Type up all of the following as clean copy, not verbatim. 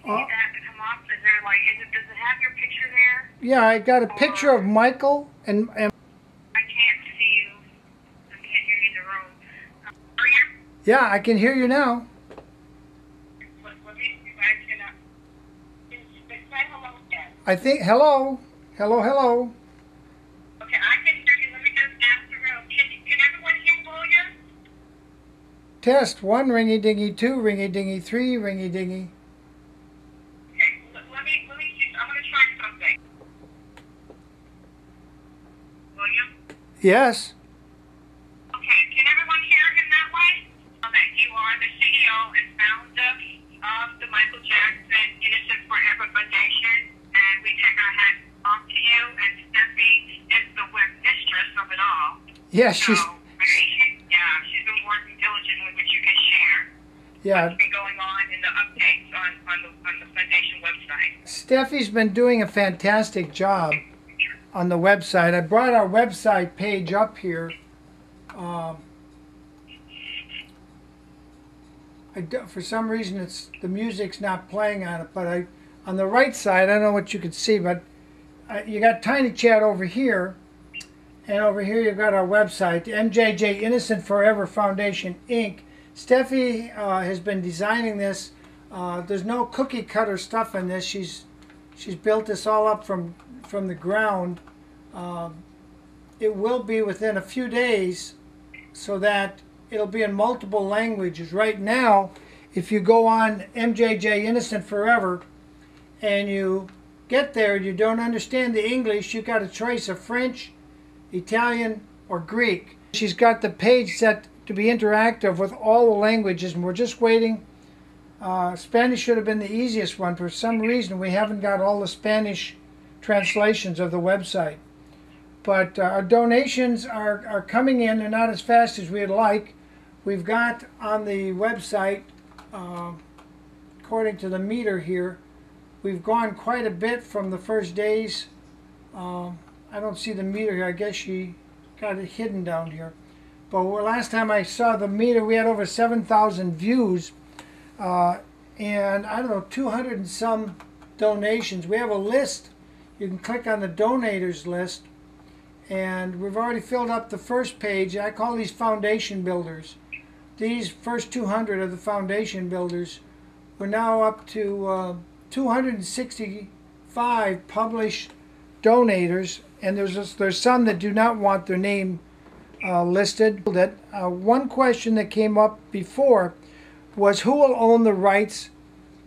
see that come up? Is there like, does it have your picture there? Yeah, I got a picture of Michael and I can't see you. I can't hear you in the room. Are you? yeah, I can hear you now. Let me see if I can, say hello again. I think, hello, hello, hello. Okay, I can hear you. Let me just ask the room. Can everyone hear William? Test 1, ringy dingy, 2, ringy dingy, 3, ringy dingy. Okay, let me see. I'm going to try something. William? Yes. Okay, can everyone hear him that way? Okay, you are the CEO and founder of the Michael Jackson Innocent Forever Foundation, and we take our hats off to you, and Steffi is the web mistress of it all. Yes, So, she's, she's been working diligently, which you can share. yeah. What's been going on in the updates on the foundation website. Steffi's been doing a fantastic job on the website. I brought our website page up here. For some reason, the music's not playing on it, but on the right side, I don't know what you can see, but you got Tiny Chat over here, and over here you've got our website, the MJJ Innocent Forever Foundation, Inc. Steffi has been designing this. There's no cookie cutter stuff in this. She's built this all up from the ground. It will be within a few days, so that it'll be in multiple languages. Right now, if you go on MJJ Innocent Forever and you get there and you don't understand the English, you've got a choice of French, Italian, or Greek. She's got the page set to be interactive with all the languages, and we're just waiting. Spanish should have been the easiest one. For some reason, we haven't got all the Spanish translations of the website. But our donations are coming in. They're not as fast as we'd like. We've got on the website, according to the meter here, we've gone quite a bit from the first days. I don't see the meter here. I guess she got it hidden down here. But last time I saw the meter, we had over 7,000 views. And I don't know, 200 and some donations. We have a list. You can click on the donators list. And we've already filled up the first page. I call these foundation builders. These first 200 are the foundation builders. We're now up to 265 published donators, and there's some that do not want their name listed. One question that came up before was who will own the rights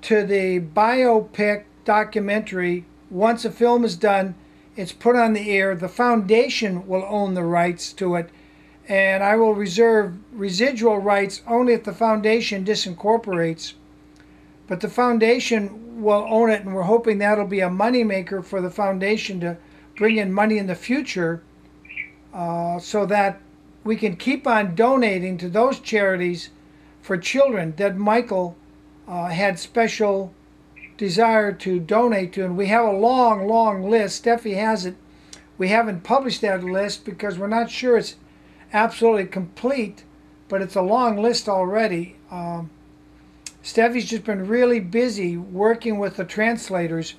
to the biopic documentary. Once a film is done, it's put on the air. The foundation will own the rights to it, and I will reserve residual rights only if the foundation disincorporates. But the foundation will own it, and we're hoping that'll be a moneymaker for the foundation to bring in money in the future, so that we can keep on donating to those charities for children that Michael had special desire to donate to. And we have a long list. Steffi has it. We haven't published that list because we're not sure it's absolutely complete, but it's a long list already. Steffi's just been really busy working with the translators,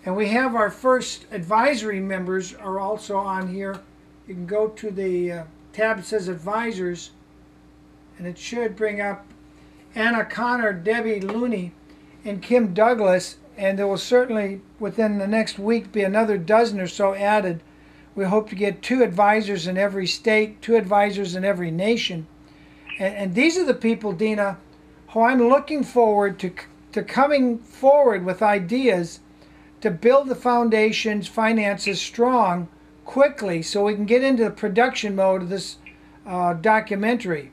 and we have our first advisory members are also on here. You can go to the tab that says advisors, and it should bring up Anna Connor, Debbie Looney, and Kim Douglas, and there will certainly within the next week be another dozen or so added. We hope to get 2 advisors in every state, 2 advisors in every nation. And these are the people, Dina, who I'm looking forward to coming forward with ideas to build the foundation's finances strong quickly so we can get into the production mode of this documentary.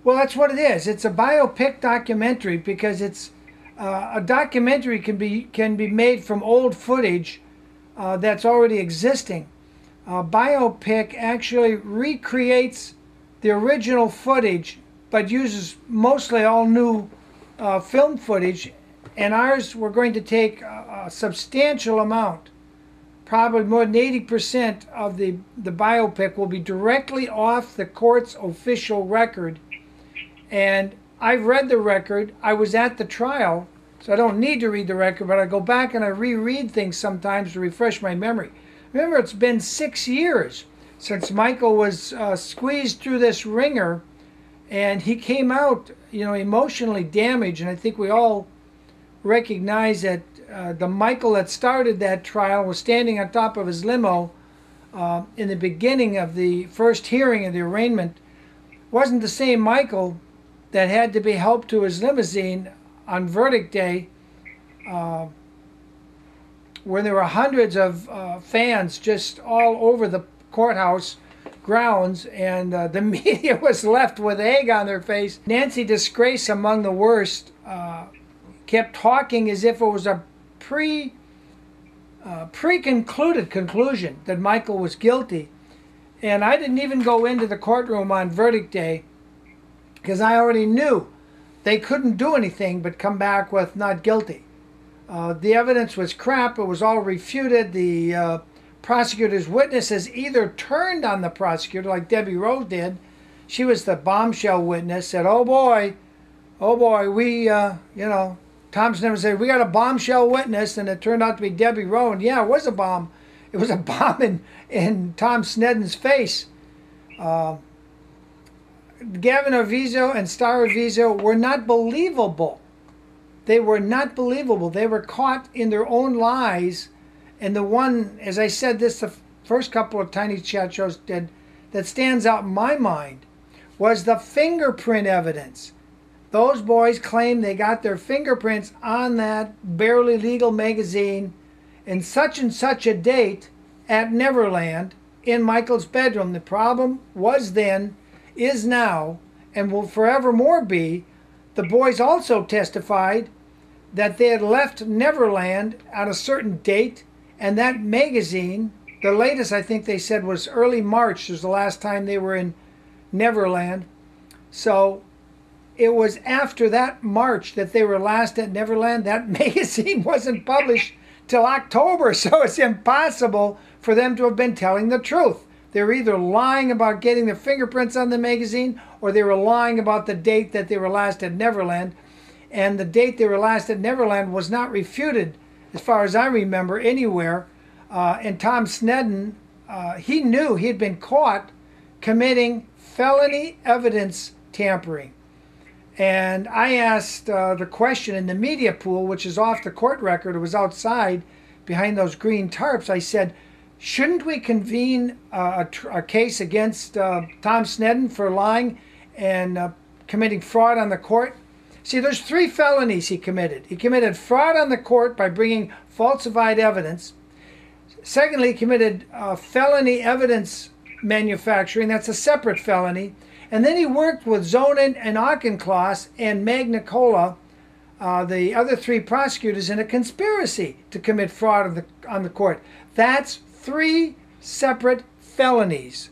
Well, that's what it is. It's a biopic documentary because it's a documentary can be made from old footage that's already existing. Biopic actually recreates the original footage, but uses mostly all new film footage. And ours, we're going to take a substantial amount, probably more than 80% of the biopic will be directly off the court's official record. And I've read the record. I was at the trial, so I don't need to read the record, but I go back and I reread things sometimes to refresh my memory. Remember, it's been 6 years since Michael was squeezed through this ringer, and he came out, emotionally damaged. And I think we all recognize that the Michael that started that trial was standing on top of his limo in the beginning of the first hearing of the arraignment. Wasn't the same Michael that had to be helped to his limousine on verdict day, where there were hundreds of fans just all over the courthouse grounds, and the media was left with egg on their face. Nancy Disgrace, among the worst, kept talking as if it was a pre-concluded conclusion that Michael was guilty. And I didn't even go into the courtroom on verdict day because I already knew they couldn't do anything but come back with not guilty. The evidence was crap. It was all refuted. The prosecutor's witnesses either turned on the prosecutor, like Debbie Rose did. She was the bombshell witness, said, oh boy, we, Tom Sneddon said, we got a bombshell witness, and it turned out to be Debbie Rowe. And yeah, it was a bomb. It was a bomb in Tom Sneddon's face. Gavin Arvizo and Star Arvizo were not believable. They were not believable. They were caught in their own lies. And the one, as I said this the first couple of Tiny Chat shows did, that stands out in my mind was the fingerprint evidence. Those boys claim they got their fingerprints on that barely legal magazine in such and such a date at Neverland in Michael's bedroom. The problem was then, is now, and will forevermore be, the boys also testified that they had left Neverland on a certain date, and that magazine, the latest I think they said was early March, was the last time they were in Neverland. So it was after that March that they were last at Neverland. That magazine wasn't published till October, so it's impossible for them to have been telling the truth. They were either lying about getting their fingerprints on the magazine, or they were lying about the date that they were last at Neverland. And the date they were last at Neverland was not refuted, as far as I remember, anywhere. And Tom Sneddon, he knew he had been caught committing felony evidence tampering. And I asked the question in the media pool, which is off the court record, it was outside behind those green tarps. I said, shouldn't we convene a case against Tom Sneddon for lying and committing fraud on the court? See, there's 3 felonies he committed. He committed fraud on the court by bringing falsified evidence. Secondly, he committed felony evidence manufacturing. That's a separate felony. And then he worked with Zonin and Auchincloss and Magnicola, the other 3 prosecutors, in a conspiracy to commit fraud on the court. That's 3 separate felonies.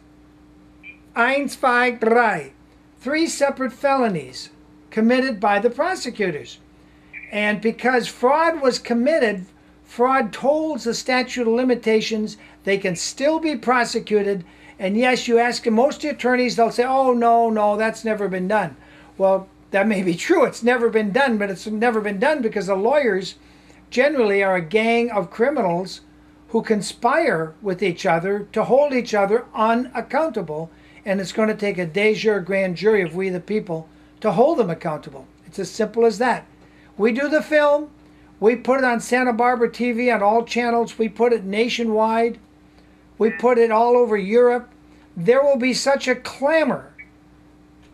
1, 2, 3. 3 separate felonies committed by the prosecutors. And because fraud was committed, fraud tolls the statute of limitations. They can still be prosecuted. And yes, you ask most attorneys, they'll say, oh, no, that's never been done. Well, that may be true. It's never been done, but it's never been done because the lawyers generally are a gang of criminals who conspire with each other to hold each other unaccountable. And it's going to take a de jure grand jury of we the people to hold them accountable. It's as simple as that. We do the film. We put it on Santa Barbara TV on all channels. We put it nationwide. We put it all over Europe. There will be such a clamor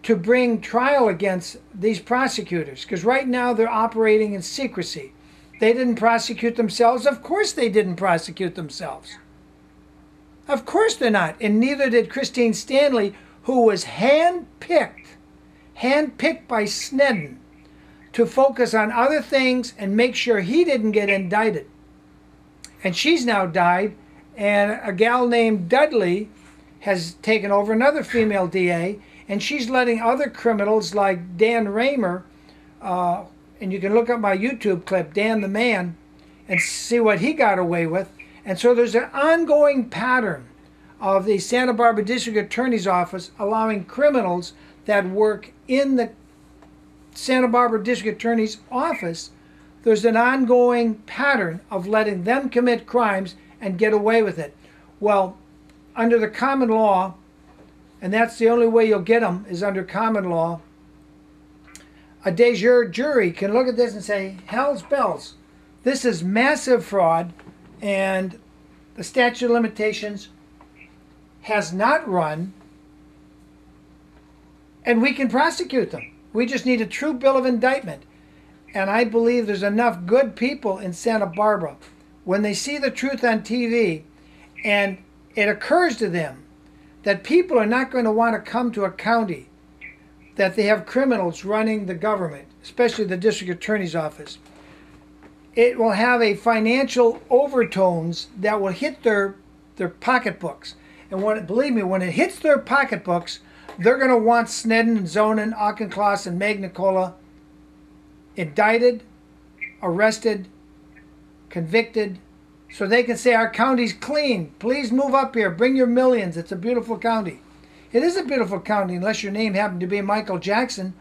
to bring trial against these prosecutors, because right now they're operating in secrecy. They didn't prosecute themselves. Of course they didn't prosecute themselves. Of course they're not. And neither did Christine Stanley, who was handpicked by Sneddon to focus on other things and make sure he didn't get indicted. And she's now died, and a gal named Dudley has taken over, another female DA, and she's letting other criminals like Dan Raymer, and you can look up my YouTube clip, Dan the Man, and see what he got away with. And so there's an ongoing pattern of the Santa Barbara District Attorney's Office allowing criminals that work in the Santa Barbara District Attorney's Office, there's an ongoing pattern of letting them commit crimes and get away with it. Well, under the common law, and that's the only way you'll get them is under common law, a de jure jury can look at this and say, hell's bells, this is massive fraud, and the statute of limitations has not run, and we can prosecute them. We just need a true bill of indictment. And I believe there's enough good people in Santa Barbara, when they see the truth on TV and it occurs to them that people are not going to want to come to a county that they have criminals running the government, especially the district attorney's office. It will have a financial overtones that will hit their pocketbooks. And believe me, when it hits their pocketbooks, they're going to want Sneddon and Zonin, Auchincloss and Magnicola indicted, arrested, convicted, so they can say our county's clean. Please move up here. Bring your millions. It's a beautiful county. It is a beautiful county unless your name happened to be Michael Jackson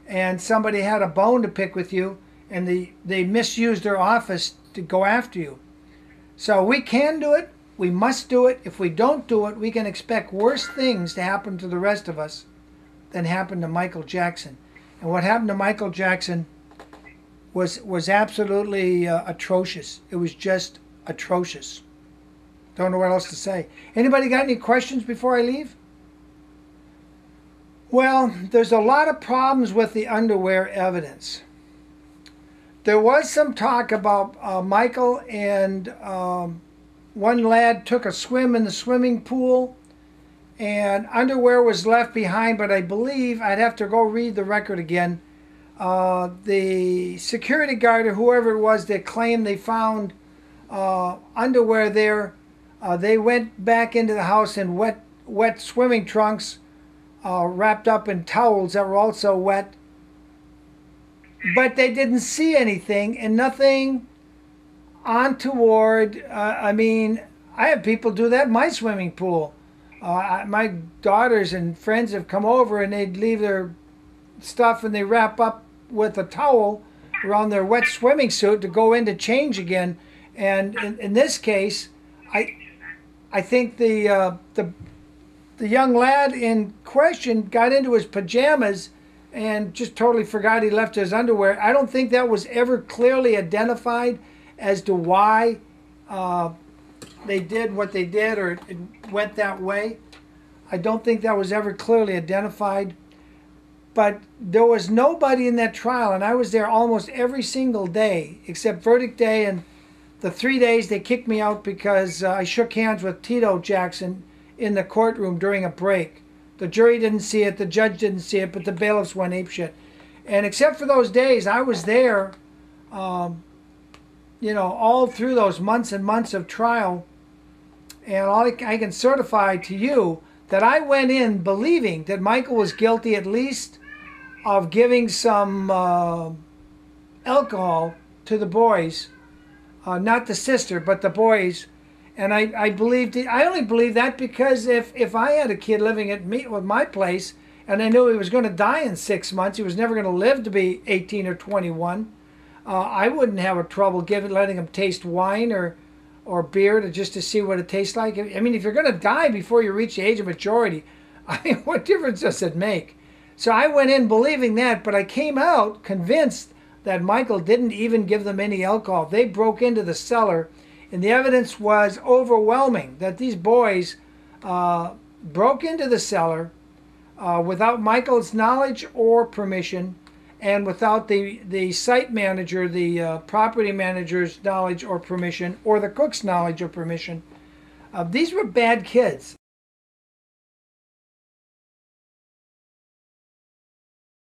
and somebody had a bone to pick with you and they misused their office to go after you. So we can do it. We must do it. If we don't do it, we can expect worse things to happen to the rest of us than happened to Michael Jackson. And what happened to Michael Jackson was absolutely atrocious. It was just atrocious. Don't know what else to say. Anybody got any questions before I leave? Well, there's a lot of problems with the underwear evidence. There was some talk about Michael and one lad took a swim in the swimming pool and underwear was left behind, but I believe, I'd have to go read the record again, the security guard or whoever it was that claimed they found underwear there, they went back into the house in wet swimming trunks wrapped up in towels that were also wet, but they didn't see anything and nothing untoward. I mean, I have people do that in my swimming pool. My daughters and friends have come over and they'd leave their stuff and they wrap up with a towel around their wet swimming suit to go in to change again. And in this case, I think the young lad in question got into his pajamas and just totally forgot he left his underwear. I don't think that was ever clearly identified as to why they did what they did or it went that way. I don't think that was ever clearly identified. But there was nobody in that trial, and I was there almost every single day except verdict day, and the 3 days they kicked me out because I shook hands with Tito Jackson in the courtroom during a break. The jury didn't see it, the judge didn't see it, but the bailiffs went apeshit. And except for those days, I was there, you know, all through those months and months of trial. And all I can certify to you that I went in believing that Michael was guilty at least of giving some alcohol to the boys, not the sister, but the boys. And I believed it. I only believed that because if I had a kid living at my place and I knew he was going to die in 6 months, he was never going to live to be 18 or 21, I wouldn't have a trouble letting him taste wine or beer just to see what it tastes like. I mean, if you're going to die before you reach the age of majority, I mean, what difference does it make? So I went in believing that, but I came out convinced that Michael didn't even give them any alcohol. They broke into the cellar, and the evidence was overwhelming that these boys broke into the cellar without Michael's knowledge or permission, and without the site manager, the property manager's knowledge or permission, or the cook's knowledge or permission. These were bad kids.